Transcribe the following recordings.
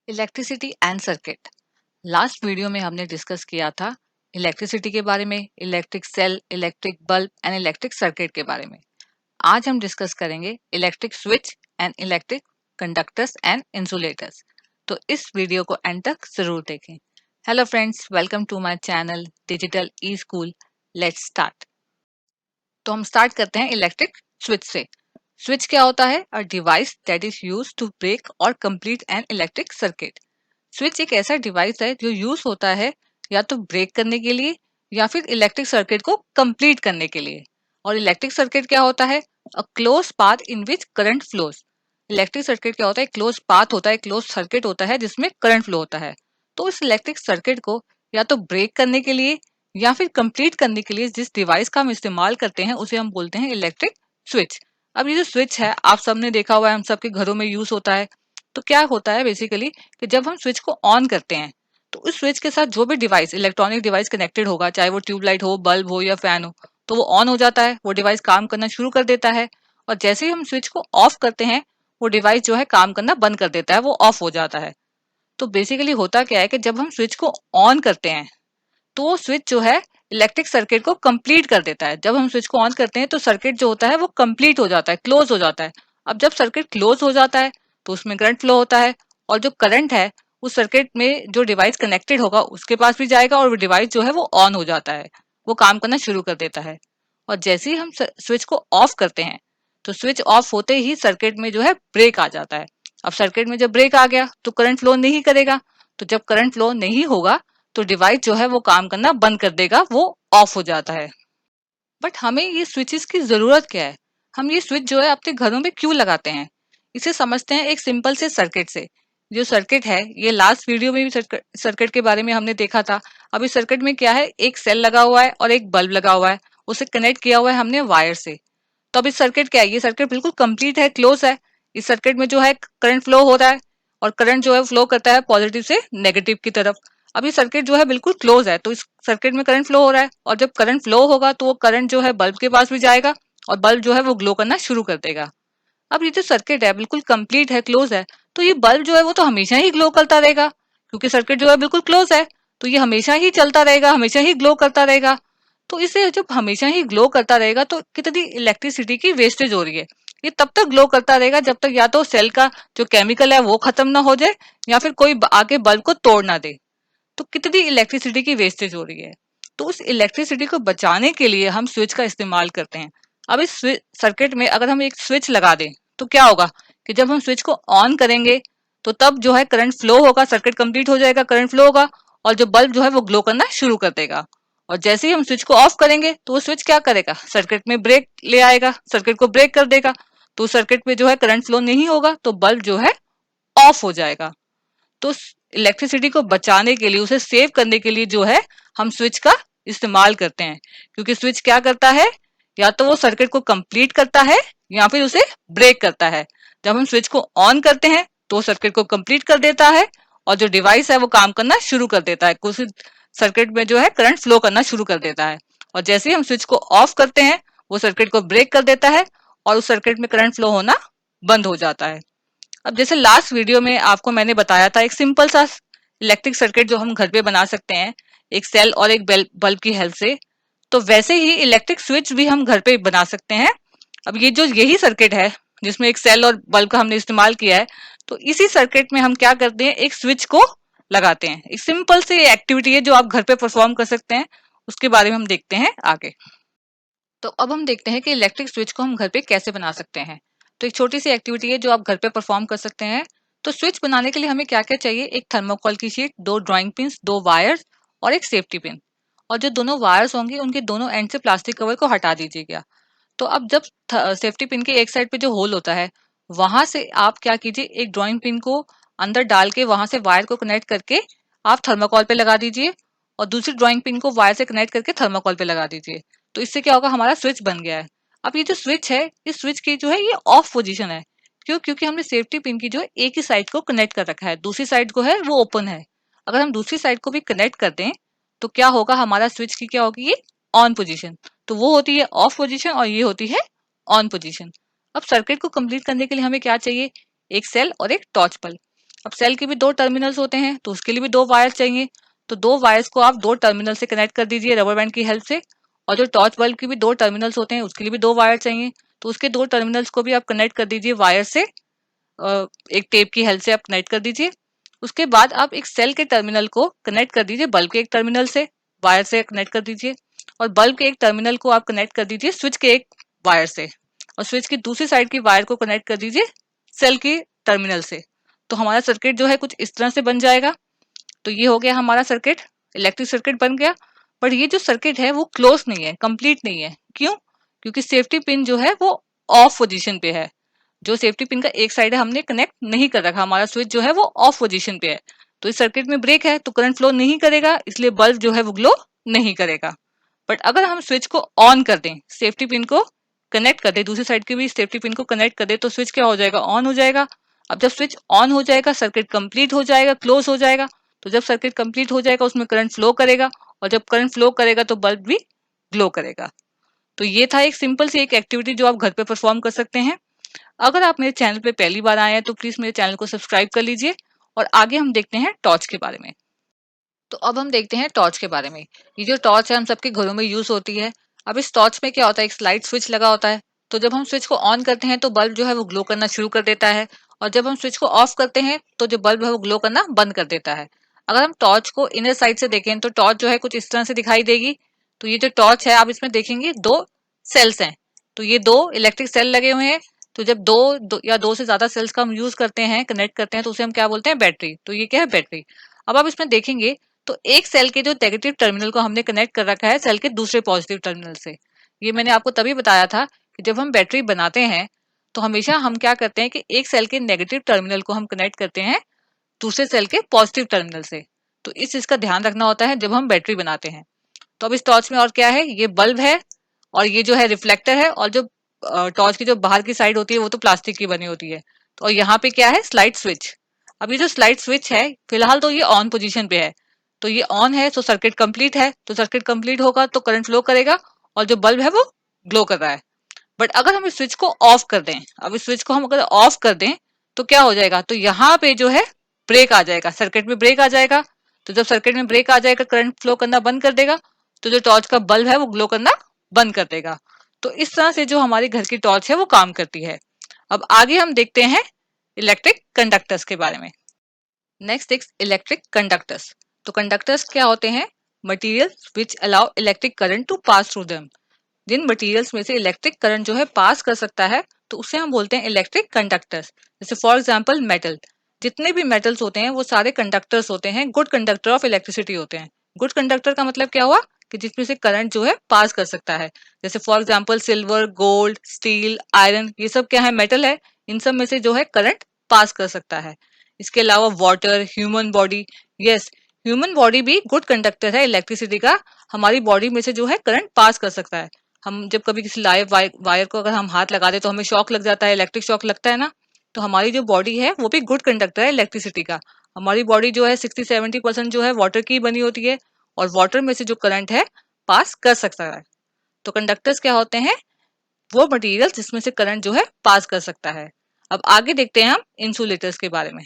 Electricity and circuit. Last video में हमने discuss किया था इलेक्ट्रिसिटी के बारे में, electric cell, electric bulb and electric circuit के बारे में। आज हम डिस्कस करेंगे electric switch and electric conductors and insulators. तो इस वीडियो को एंड तक जरूर देखें। Hello friends, welcome to my channel digital E school. Let's start. तो हम स्टार्ट करते हैं इलेक्ट्रिक स्विच से। स्विच क्या होता है? A device that is used to break or complete an electric circuit. Switch एक ऐसा डिवाइस है जो यूज होता है या तो ब्रेक करने के लिए या फिर इलेक्ट्रिक सर्किट को कंप्लीट करने के लिए। और इलेक्ट्रिक सर्किट क्या होता है? A close path in which current flows. Electric circuit क्या होता है? क्लोज पाथ होता है, क्लोज सर्किट होता है जिसमें करंट फ्लो होता है। तो इस इलेक्ट्रिक सर्किट को या तो ब्रेक करने के लिए या फिर कंप्लीट करने के लिए जिस डिवाइस का हम इस्तेमाल करते हैं उसे हम बोलते हैं इलेक्ट्रिक स्विच। अब ये जो स्विच है आप सबने देखा हुआ है, हम सबके घरों में यूज होता है। तो क्या होता है बेसिकली कि जब हम स्विच को ऑन करते हैं तो उस स्विच के साथ जो भी डिवाइस, इलेक्ट्रॉनिक डिवाइस कनेक्टेड होगा, चाहे वो ट्यूबलाइट हो, बल्ब हो या फैन हो, तो वो ऑन हो जाता है, वो डिवाइस काम करना शुरू कर देता है। और जैसे ही हम स्विच को ऑफ करते हैं वो डिवाइस जो है काम करना बंद कर देता है, वो ऑफ हो जाता है। तो बेसिकली होता क्या है कि जब हम स्विच को ऑन करते हैं तो वो स्विच जो है इलेक्ट्रिक सर्किट को कंप्लीट कर देता है। जब हम स्विच को ऑन करते हैं तो सर्किट जो होता है वो कंप्लीट हो जाता है, क्लोज हो जाता है। अब जब सर्किट क्लोज हो जाता है तो उसमें करंट फ्लो होता है, और जो करंट है उस सर्किट में जो डिवाइस कनेक्टेड होगा उसके पास भी जाएगा और वो डिवाइस जो है वो ऑन हो जाता है, वो काम करना शुरू कर देता है। और जैसे ही हम स्विच को ऑफ करते हैं तो स्विच ऑफ होते ही सर्किट में जो है ब्रेक आ जाता है। अब सर्किट में जब ब्रेक आ गया तो करंट फ्लो नहीं करेगा। तो जब करंट फ्लो नहीं होगा तो डिवाइस जो है वो काम करना बंद कर देगा, वो ऑफ हो जाता है। बट हमें ये स्विचेस की जरूरत क्या है? हम ये स्विच जो है अपने घरों में क्यों लगाते हैं? इसे समझते हैं एक सिंपल से सर्किट से। जो सर्किट है, ये लास्ट वीडियो में भी सर्किट के बारे में हमने देखा था। अब इस सर्किट में क्या है, एक सेल लगा हुआ है और एक बल्ब लगा हुआ है, उसे कनेक्ट किया हुआ है हमने वायर से। तो अब इस सर्किट क्या है, ये सर्किट बिल्कुल कंप्लीट है, क्लोज है। इस सर्किट में जो है करंट फ्लो हो रहा है और करंट जो है फ्लो करता है पॉजिटिव से नेगेटिव की तरफ। अब ये सर्किट जो है बिल्कुल क्लोज है, तो इस सर्किट में करंट फ्लो हो रहा है, और जब करंट फ्लो होगा तो वो करंट जो है बल्ब के पास भी जाएगा और बल्ब जो है वो ग्लो करना शुरू कर देगा। अब ये जो सर्किट है बिल्कुल कंप्लीट है, क्लोज है, तो ये बल्ब जो है वो तो हमेशा ही ग्लो करता रहेगा, क्योंकि सर्किट जो है बिल्कुल क्लोज है। तो ये हमेशा ही चलता रहेगा, हमेशा ही ग्लो करता रहेगा। तो इसे जब हमेशा ही ग्लो करता रहेगा तो कितनी इलेक्ट्रिसिटी की वेस्टेज हो रही है। ये तब तक ग्लो करता रहेगा जब तक या तो सेल का जो केमिकल है वो खत्म ना हो जाए या फिर कोई आके बल्ब को तोड़ ना दे। तो कितनी इलेक्ट्रिसिटी की वेस्टेज हो रही है। तो उस इलेक्ट्रिसिटी को बचाने के लिए हम स्विच का इस्तेमाल करते हैं। अब इस सर्किट में अगर हम एक स्विच लगा दें तो क्या होगा कि जब हम स्विच को ऑन करेंगे तो तब जो है करंट फ्लो होगा, सर्किट कंप्लीट हो जाएगा, करंट फ्लो होगा, और जो बल्ब जो है वो ग्लो करना शुरू कर देगा। और जैसे ही हम स्विच को ऑफ करेंगे तो वो स्विच क्या करेगा, सर्किट में ब्रेक ले आएगा, सर्किट को ब्रेक कर देगा। तो सर्किट में जो है करंट फ्लो नहीं होगा तो बल्ब जो है ऑफ हो जाएगा। तो इलेक्ट्रिसिटी को बचाने के लिए, उसे सेव करने के लिए जो है हम स्विच का इस्तेमाल करते हैं। क्योंकि स्विच क्या करता है, या तो वो सर्किट को कंप्लीट करता है या फिर उसे ब्रेक करता है। जब हम स्विच को ऑन करते हैं तो सर्किट को कंप्लीट कर देता है और जो डिवाइस है वो काम करना शुरू कर देता है, कुछ सर्किट में जो है करंट फ्लो करना शुरू कर देता है। और जैसे ही हम स्विच को ऑफ करते हैं वो सर्किट को ब्रेक कर देता है और उस सर्किट में करंट फ्लो होना बंद हो जाता है। अब जैसे लास्ट वीडियो में आपको मैंने बताया था एक सिंपल सा इलेक्ट्रिक सर्किट जो हम घर पे बना सकते हैं एक सेल और एक बल्ब की हेल्प से, तो वैसे ही इलेक्ट्रिक स्विच भी हम घर पे बना सकते हैं। अब ये जो यही सर्किट है जिसमें एक सेल और बल्ब का हमने इस्तेमाल किया है, तो इसी सर्किट में हम क्या करते हैं, एक स्विच को लगाते हैं। एक सिंपल सी एक्टिविटी है जो आप घर पे परफॉर्म कर सकते हैं, उसके बारे में हम देखते हैं आगे। तो अब हम देखते हैं कि इलेक्ट्रिक स्विच को हम घर पे कैसे बना सकते हैं। तो एक छोटी सी एक्टिविटी है जो आप घर पे परफॉर्म कर सकते हैं। तो स्विच बनाने के लिए हमें क्या क्या चाहिए, एक थर्मोकोल की शीट, दो ड्राइंग पिन्स, दो वायर्स और एक सेफ्टी पिन। और जो दोनों वायर्स होंगे उनके दोनों एंड से प्लास्टिक कवर को हटा दीजिएगा। तो अब जब सेफ्टी पिन के एक साइड पे जो होल होता है वहां से आप क्या कीजिए, एक ड्राइंग पिन को अंदर डाल के वहां से वायर को कनेक्ट करके आप थर्माकोल पे लगा दीजिए, और दूसरी ड्राइंग पिन को वायर से कनेक्ट करके थर्माकोल पे लगा दीजिए। तो इससे क्या होगा, हमारा स्विच बन गया है। अब ये जो स्विच है, इस स्विच की जो है ये ऑफ पोजीशन है। क्यों? क्योंकि हमने सेफ्टी पिन की जो है एक ही साइड को कनेक्ट कर रखा है, दूसरी साइड को है वो ओपन है। अगर हम दूसरी साइड को भी कनेक्ट कर दें तो क्या होगा, हमारा स्विच की क्या होगी, ये ऑन पोजीशन। तो वो होती है ऑफ पोजीशन और ये होती है ऑन पोजीशन। अब सर्किट को कंप्लीट करने के लिए हमें क्या चाहिए, एक सेल और एक टॉर्च बल्ब। अब सेल के भी दो टर्मिनल्स होते हैं तो उसके लिए भी दो वायर चाहिए, तो दो वायर्स को आप दो टर्मिनल से कनेक्ट कर दीजिए रबर बैंड की हेल्प से। और जो टॉर्च बल्ब के भी दो टर्मिनल्स होते हैं उसके लिए भी दो वायर चाहिए, तो उसके दो टर्मिनल्स को भी आप कनेक्ट कर दीजिए वायर से, एक टेप की हेल्प से आप कनेक्ट कर दीजिए। उसके बाद आप एक सेल के टर्मिनल को कनेक्ट कर दीजिए बल्ब के एक टर्मिनल से, वायर से कनेक्ट कर दीजिए। और बल्ब के एक टर्मिनल को आप कनेक्ट कर दीजिए स्विच के एक वायर से, और स्विच की दूसरी साइड की वायर को कनेक्ट कर दीजिए सेल की टर्मिनल से। तो हमारा सर्किट जो है कुछ इस तरह से बन जाएगा। तो ये हो गया हमारा सर्किट, इलेक्ट्रिक सर्किट बन गया। बट ये जो सर्किट है वो क्लोज नहीं है, कंप्लीट नहीं है। क्यों? क्योंकि सेफ्टी पिन जो है वो ऑफ पोजीशन पे है। जो सेफ्टी पिन का एक साइड है हमने कनेक्ट नहीं कर रखा, हमारा स्विच जो है वो ऑफ पोजीशन पे है। तो इस सर्किट में ब्रेक है तो करंट फ्लो नहीं करेगा, इसलिए बल्ब जो है वो ग्लो नहीं करेगा। बट अगर हम स्विच को ऑन कर दें, सेफ्टी पिन को कनेक्ट कर दें, दूसरी साइड के भी सेफ्टी पिन को कनेक्ट कर दें, तो स्विच क्या हो जाएगा? ऑन हो जाएगा। अब जब स्विच ऑन हो जाएगा सर्किट कंप्लीट हो जाएगा, क्लोज हो जाएगा। तो जब सर्किट कंप्लीट हो जाएगा उसमें करंट फ्लो करेगा, और जब करंट फ्लो करेगा तो बल्ब भी ग्लो करेगा। तो ये था एक सिंपल सी एक एक्टिविटी जो आप घर पे परफॉर्म कर सकते हैं। अगर आप मेरे चैनल पे पहली बार आए हैं तो प्लीज मेरे चैनल को सब्सक्राइब कर लीजिए। और आगे हम देखते हैं टॉर्च के बारे में। तो अब हम देखते हैं टॉर्च के बारे में। ये जो टॉर्च है हम सबके घरों में यूज होती है। अब इस टॉर्च में क्या होता है, एक स्लाइड स्विच लगा होता है। तो जब हम स्विच को ऑन करते हैं तो बल्ब जो है वो ग्लो करना शुरू कर देता है, और जब हम स्विच को ऑफ करते हैं तो जो बल्ब है वो ग्लो करना बंद कर देता है। अगर हम टॉर्च को इनर साइड से देखें तो टॉर्च जो है कुछ इस तरह से दिखाई देगी। तो ये जो टॉर्च है आप इसमें देखेंगे दो सेल्स हैं। तो ये दो इलेक्ट्रिक सेल लगे हुए हैं। तो जब दो या दो से ज्यादा सेल्स का हम यूज करते हैं, कनेक्ट करते हैं, तो उसे हम क्या बोलते हैं? बैटरी। तो ये क्या है? बैटरी। अब आप इसमें देखेंगे तो एक सेल के जो नेगेटिव टर्मिनल को हमने कनेक्ट कर रखा है सेल के दूसरे पॉजिटिव टर्मिनल से। ये मैंने आपको तभी बताया था कि जब हम बैटरी बनाते हैं तो हमेशा हम क्या करते हैं कि एक सेल के नेगेटिव टर्मिनल को हम कनेक्ट करते हैं दूसरे सेल के पॉजिटिव टर्मिनल से। तो इस चीज का ध्यान रखना होता है जब हम बैटरी बनाते हैं। तो अब इस टॉर्च में और क्या है? ये बल्ब है, और ये जो है रिफ्लेक्टर है, और जो टॉर्च की जो बाहर की साइड होती है वो तो प्लास्टिक की बनी होती है। तो और यहाँ पे क्या है? Slide switch. अब ये जो स्लाइड स्विच है फिलहाल तो ये ऑन पोजीशन पे है। तो ये ऑन है तो सर्किट कंप्लीट है, तो सर्किट कंप्लीट होगा तो करंट फ्लो करेगा, और जो बल्ब है वो ग्लो कर रहा है। बट अगर हम इस स्विच को ऑफ कर दें, अब इस स्विच को हम अगर ऑफ कर दें तो क्या हो जाएगा? तो यहाँ पे जो है ब्रेक आ जाएगा, सर्किट में ब्रेक आ जाएगा। तो जब सर्किट में ब्रेक आ जाएगा करंट फ्लो करना बंद कर देगा, तो जो टॉर्च का बल्ब है वो ग्लो करना बंद कर देगा। तो इस तरह से जो हमारी घर की टॉर्च है वो काम करती है। अब आगे हम देखते हैं इलेक्ट्रिक कंडक्टर्स के बारे में। नेक्स्ट एक इलेक्ट्रिक कंडक्टर्स। तो कंडक्टर्स क्या होते हैं? Materials which allow electric current to pass through them. जिन मटेरियल्स में से इलेक्ट्रिक करंट जो है पास कर सकता है तो उसे हम बोलते हैं इलेक्ट्रिक कंडक्टर्स। जैसे फॉर एग्जांपल मेटल। जितने भी मेटल्स होते हैं वो सारे कंडक्टर्स होते हैं, गुड कंडक्टर ऑफ इलेक्ट्रिसिटी होते हैं। गुड कंडक्टर का मतलब क्या हुआ? कि जिसमें से करंट जो है पास कर सकता है। जैसे for example silver, gold, steel, iron, ये सब क्या है? मेटल है। इन सब में से जो है करंट पास कर सकता है। इसके अलावा water, human body. Yes, human body भी गुड कंडक्टर है इलेक्ट्रिसिटी का। हमारी बॉडी में से जो है करंट पास कर सकता है। हम जब कभी किसी लाइव वायर को अगर हम हाथ लगा दे तो हमें शॉक लग जाता है, इलेक्ट्रिक शॉक लगता है ना। तो हमारी जो बॉडी है वो भी गुड कंडक्टर है इलेक्ट्रिसिटी का। हमारी बॉडी जो है 60-70% जो है वाटर की बनी होती है, और वाटर में से जो करंट है पास कर सकता है। तो कंडक्टर्स क्या होते हैं? वो मटेरियल जिसमें से करंट जो है पास कर सकता है। अब आगे देखते हैं हम इंसुलेटर्स के बारे में।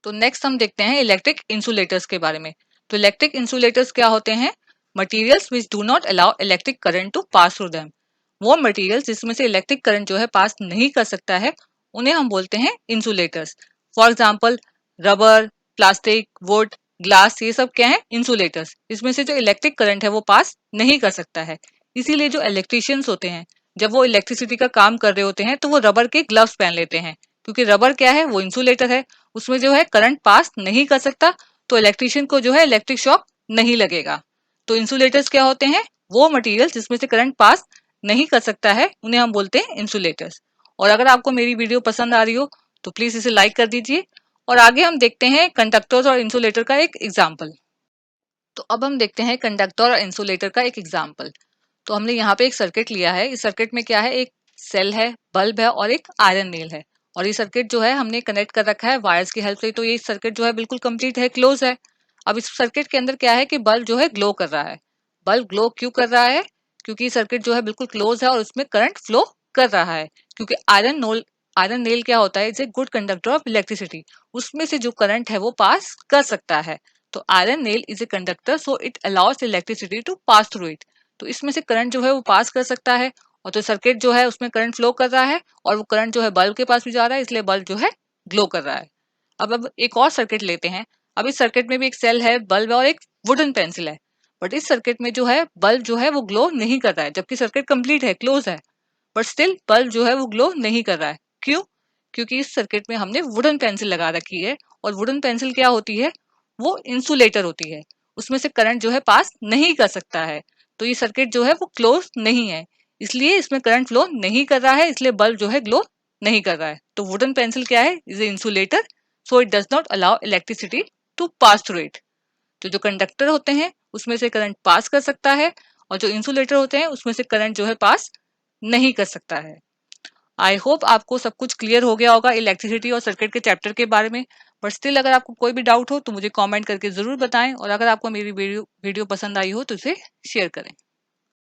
तो नेक्स्ट हम देखते हैं इलेक्ट्रिक इंसुलेटर्स के बारे में। तो इलेक्ट्रिक इंसुलेटर्स क्या होते हैं? Materials which do not allow electric current to pass through them. वो मटेरियल्स जिसमें से इलेक्ट्रिक करंट जो है पास नहीं कर सकता है उन्हें हम बोलते हैं insulators. For example rubber, plastic, would, glass, ये सब क्या है? इंसुलेटर्स। इसमें से जो इलेक्ट्रिक करंट है वो पास नहीं कर सकता है। इसीलिए जो इलेक्ट्रिशियंस होते हैं जब वो इलेक्ट्रिसिटी का काम कर रहे होते हैं तो वो रबर के ग्लव्स पहन लेते हैं, क्योंकि रबर क्या है? वो इंसुलेटर है, उसमें जो है करंट पास नहीं कर सकता, तो इलेक्ट्रिशियन को जो है इलेक्ट्रिक शॉक नहीं लगेगा। तो इंसुलेटर्स क्या होते हैं? वो मटेरियल जिसमें से करंट पास नहीं कर सकता है उन्हें हम बोलते हैं इंसुलेटर्स। और अगर आपको मेरी वीडियो पसंद आ रही हो तो प्लीज इसे लाइक कर दीजिए। और आगे हम देखते हैं कंडक्टर्स और इंसुलेटर का एक एग्जाम्पल। तो अब हम देखते हैं कंडक्टर और इंसुलेटर का एक एग्जाम्पल। तो हमने यहाँ पे एक सर्किट लिया है। इस सर्किट में क्या है? एक सेल है, बल्ब है और एक आयरन नेल है। और ये सर्किट जो है हमने कनेक्ट कर रखा है वायर्स की हेल्प से। तो ये सर्किट जो है बिल्कुल कंप्लीट है, क्लोज है। अब इस सर्किट के अंदर क्या है कि बल्ब जो है ग्लो कर रहा है। बल्ब ग्लो क्यों कर रहा है? क्योंकि सर्किट जो है बिल्कुल क्लोज है और उसमें करंट फ्लो कर रहा है, क्योंकि आयरन आयरन नेल क्या होता है, it's a good conductor of electricity, उसमें से जो करंट है वो पास कर सकता है। तो iron nail is a conductor, so it allows electricity to pass through it. तो इसमें से करंट जो है वो पास कर सकता है, और तो सर्किट जो है उसमें करंट फ्लो कर रहा है, और वो करंट जो है बल्ब के पास भी जा रहा है, इसलिए बल्ब जो है ग्लो कर रहा है। अब एक और सर्किट लेते हैं। अब इस सर्किट में भी एक सेल है, बल्ब है और एक वुडन पेंसिल है। बट इस सर्किट में जो है बल्ब जो है वो ग्लो नहीं कर रहा है, जबकि सर्किट कंप्लीट है, क्लोज है, बट स्टिल बल्ब जो है वो ग्लो नहीं कर रहा है। क्यों? क्योंकि इस सर्किट में हमने वुडन पेंसिल लगा रखी है, और वुडन पेंसिल क्या होती है, वो इंसुलेटर होती है, उसमें से करंट जो है पास नहीं कर सकता है। तो ये सर्किट जो है वो क्लोज नहीं है, इसलिए इसमें करंट फ्लो नहीं कर रहा है, इसलिए बल्ब जो है ग्लो नहीं कर रहा है। तो वुडन पेंसिल क्या है, is a insulator, so it does not allow electricity to pass through it. तो जो कंडक्टर होते हैं उसमें से करंट पास कर सकता है, और जो इंसुलेटर होते हैं उसमें से करंट जो है पास नहीं कर सकता है। आई होप आपको सब कुछ क्लियर हो गया होगा इलेक्ट्रिसिटी और सर्किट के चैप्टर के बारे में। बट स्टिल अगर आपको कोई भी डाउट हो तो मुझे कमेंट करके जरूर बताएं, और अगर आपको मेरी वीडियो पसंद आई हो तो इसे शेयर करें।